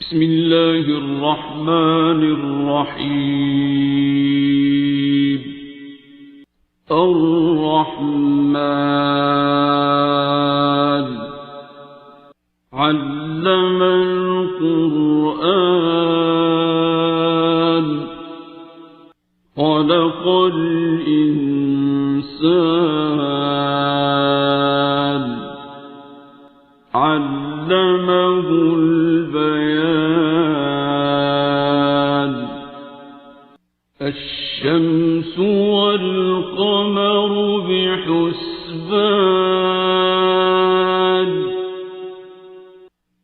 بسم الله الرحمن الرحيم. الرحمن علم القرآن خلق الإنسان علمه البيان. الشمس والقمر بحسبان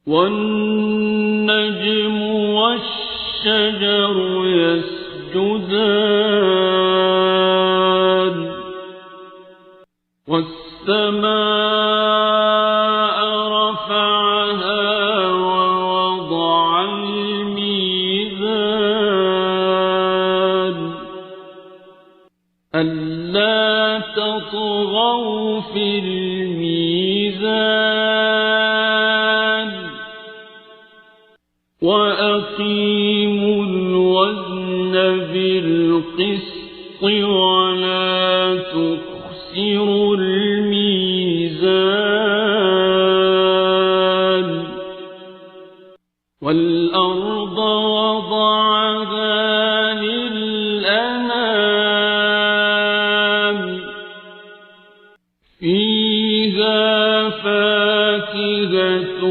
والنجم والشجر يسجدان والسماء رفعها ووضع الميزان ألا تطغوا في الميزان وأقيموا الوزن بالقسط ولا تخسروا الميزان. والأرض وضعها للأنام فيها فاكهة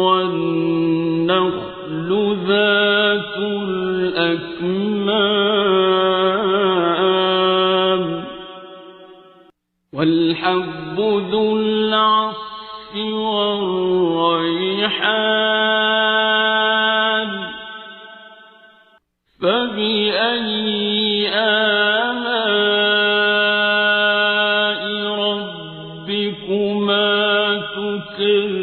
والنخل ذات الأكمام والحب ذو العصف والريحان. فبأي آلاء ربكما تكذبان.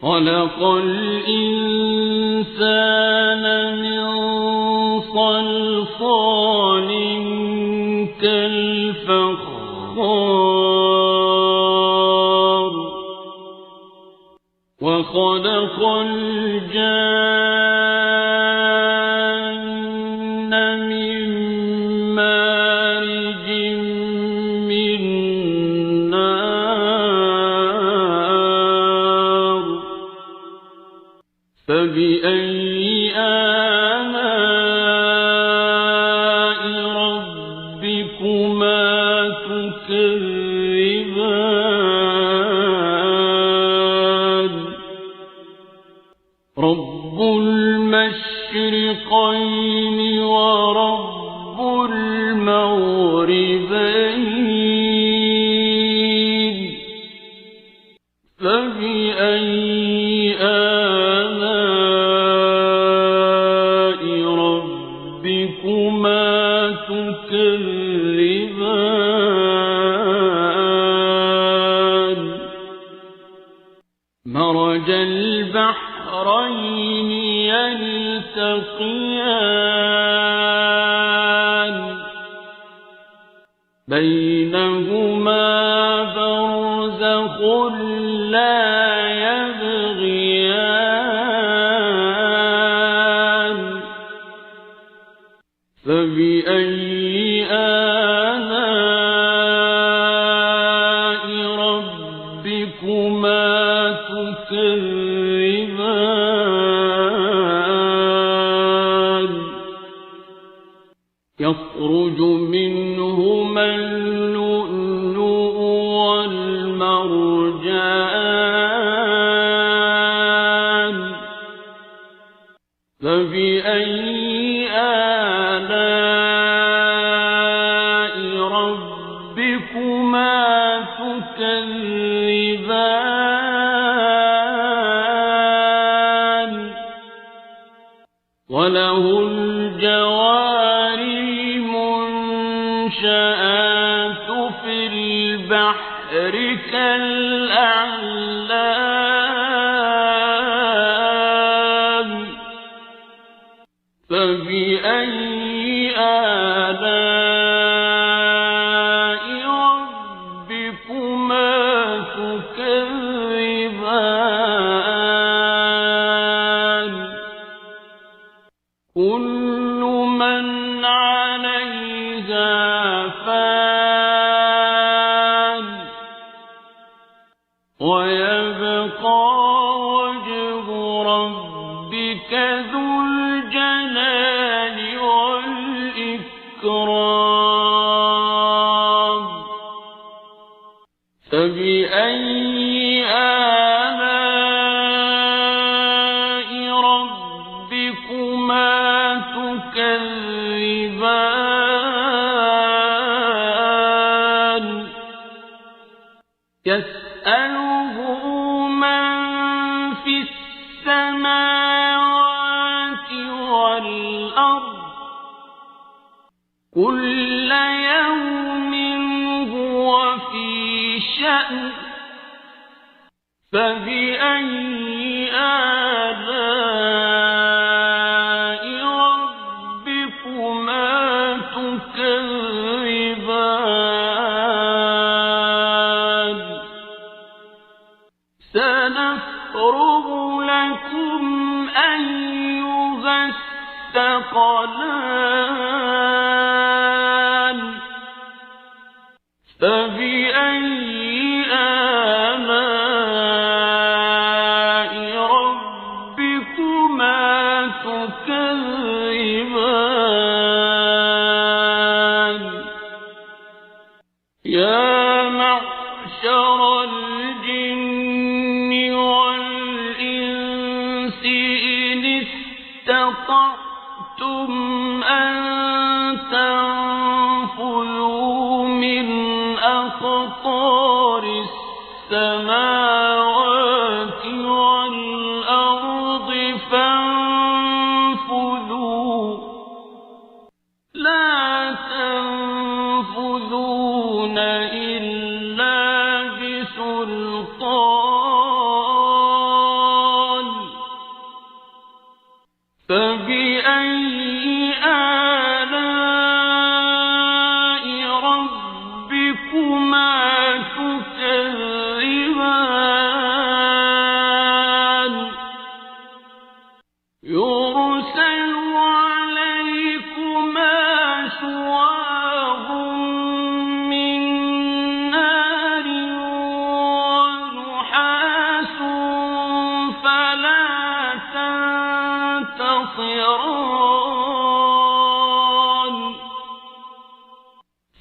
خلق الإنسان من صلصال كالفخار وخلق الجان من مارج من نار. فبأي آلاء ربكما تكذبان. رب المشرقين ورب المغربين. فبأي آلاء ربكما تكذبان. مرج البحرين يلتقيان بينهما برزخ لا يبغيان. فبأي آلاء ربكما تكذبان. يخرج منهما اللؤلؤ والمرجان. فبأي آلاء ربكما تكذبان. وله الجوار المنشآت في البحر كالأعلام. فبأي آلاء ربكما تكذبان كل من عليها فان ويبقى وجه ربك ذو الجلال والإكرام فبأي آلاء ربكما تكذبان يسأله من في السماوات والأرض كل يوم هو في شأن فبأي آلاء ربكما تكذبان سنفرغ لكم أيها الثقلان فبأي آلاء ربكما تكذبان يا معشر الجن والإنس إن استطعتم أن تنفذوا من أقطار السماوات والأرض فانفذوا لا تنفذون إلا بسلطان فبأي آلاء ربكما تكذبان يرسل عليكما شواظ من نار ونحاس فلا تنتصران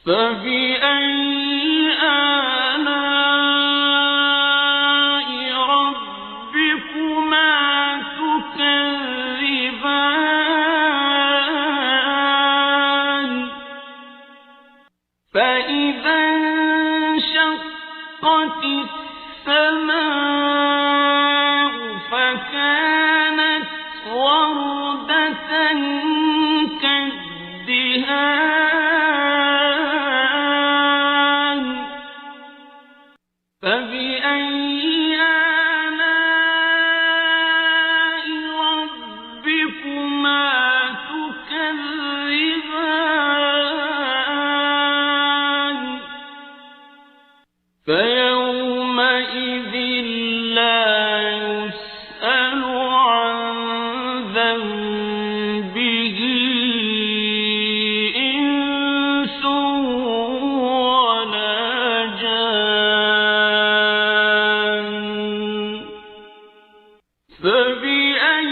فبأي آلاء ربكما تكذبان فإذا انشقت السماء فكانت وردة كالدهان فبأي آلاء ربكما تكذبان فيومئذ لا يسأل عن ذنبه إنس ولا جان فبأي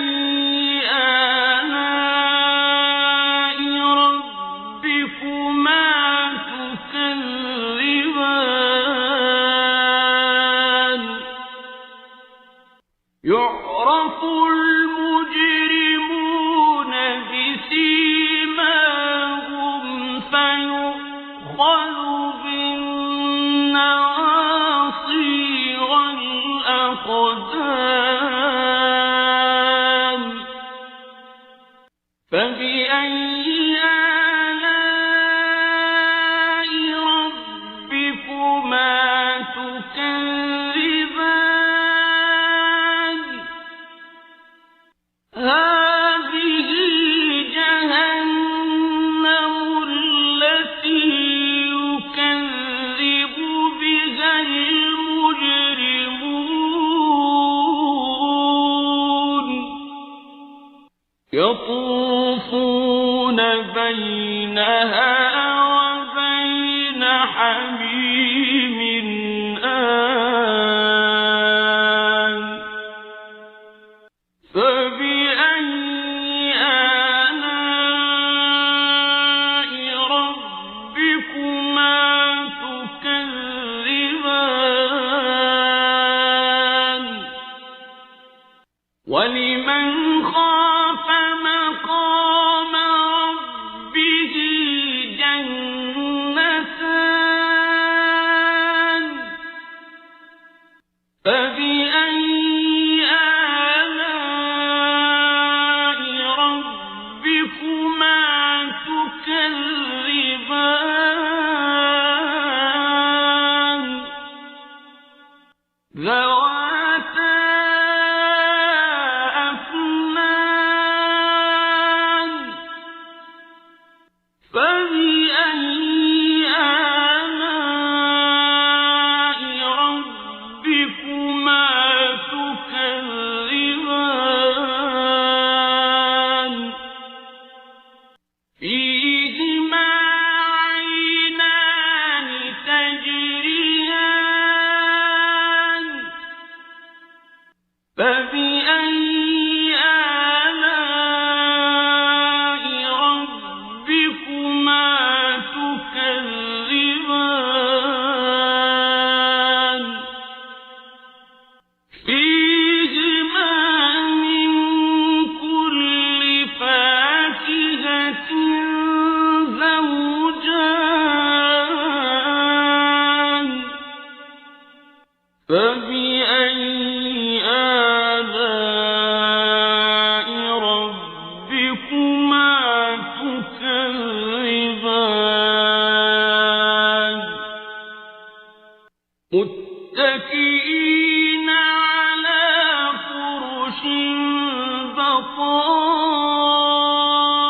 آلاء ربكما تكذبان يعرف المجرمون بسيماهم فيؤخذ بالنواصي والأقدام فبأي آلاء ربكما تكذبان يطوفون بينها وبين حميم آن فبأي آلاء ربكما تكذبان ولمن خاف مقام ربه جنتان فبأي آلاء ربكما تكذبان ذواتا أفنان فبأي آلاء ربكما تكذبان فيهما عينان تجريان فبأي آلاء ربكما تكذبان فيهما من كل فاكهة زوجان فبأي آلاء ربكما تكذبان متكئين على فرش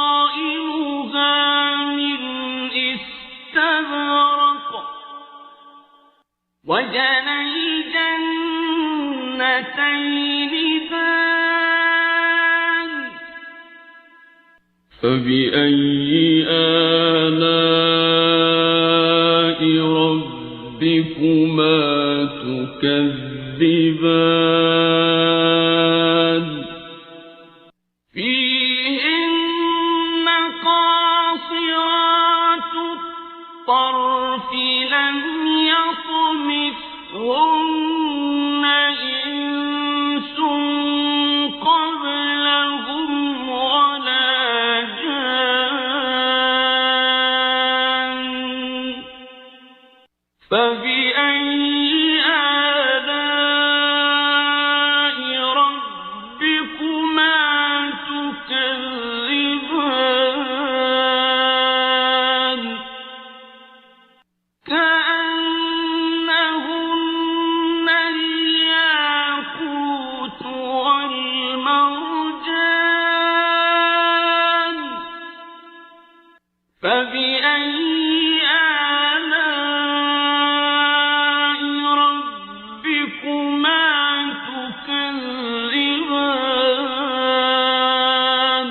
بطائنها من استبرق وجنى الجنتين دان فبأي آلاء ربكما تكذبان فيهن قاصرات الطرف لم يطمثهن إنس قبلهم ولا جان فبأي آلاء ربكما تكذبان كأنهن الياقوت والمرجان فبأي آلاء ربكما تكذبان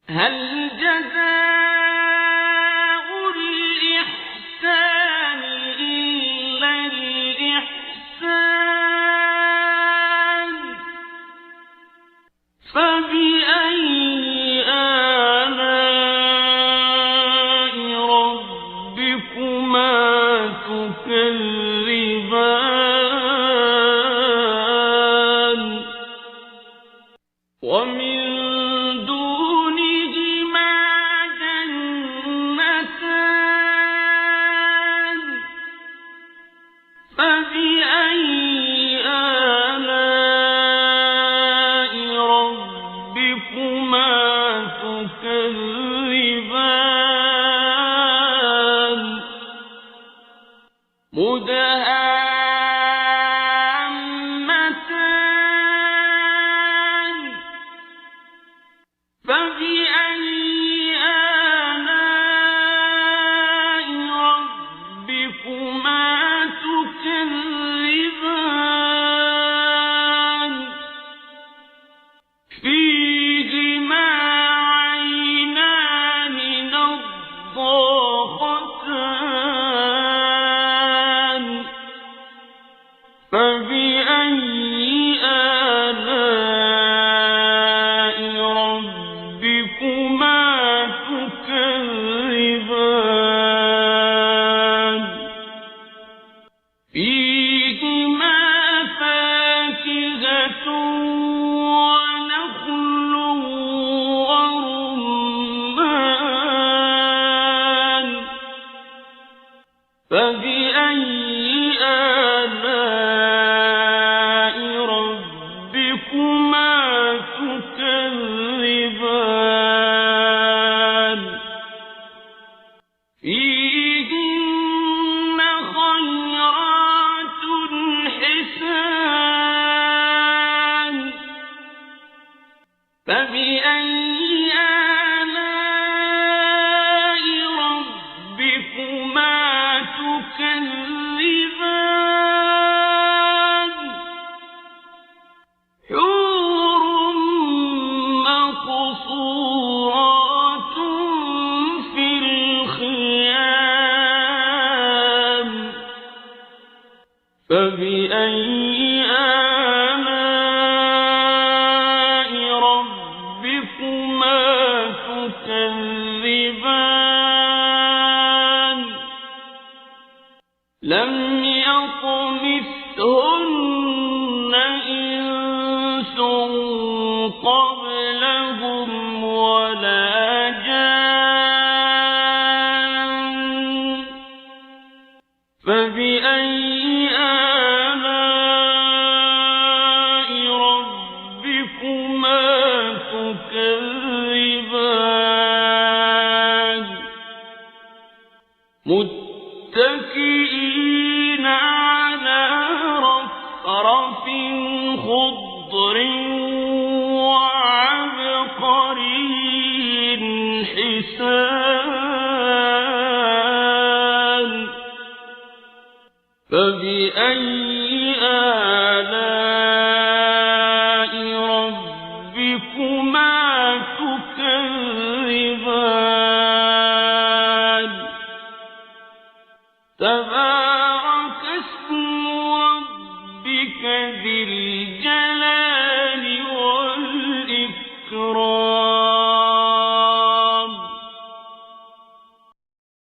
هل جزاء الإحسان إلا الإحسان فبأي آلاء ربكما تكذبان ومن دونهما جنتان فبأي آلاء ربكما تكذبان مدهامتان فبأي آلاء ربكما تكذبان فيهما فاكهة ونخل ورمان فبأي آلاء ربكما تكذبان فيهن خيرات حسان فبأي آلاء ربكما تكذبان حور مقصورات في الخيام فبأي آلاء ربكما تكذبان لم يطمثهن إنس قبلهم ولا جان فبأي آلاء ربكما تكذبان متكئين على رفرف خضر وعبقري حسان فبأي آلاء ربكما تكذبان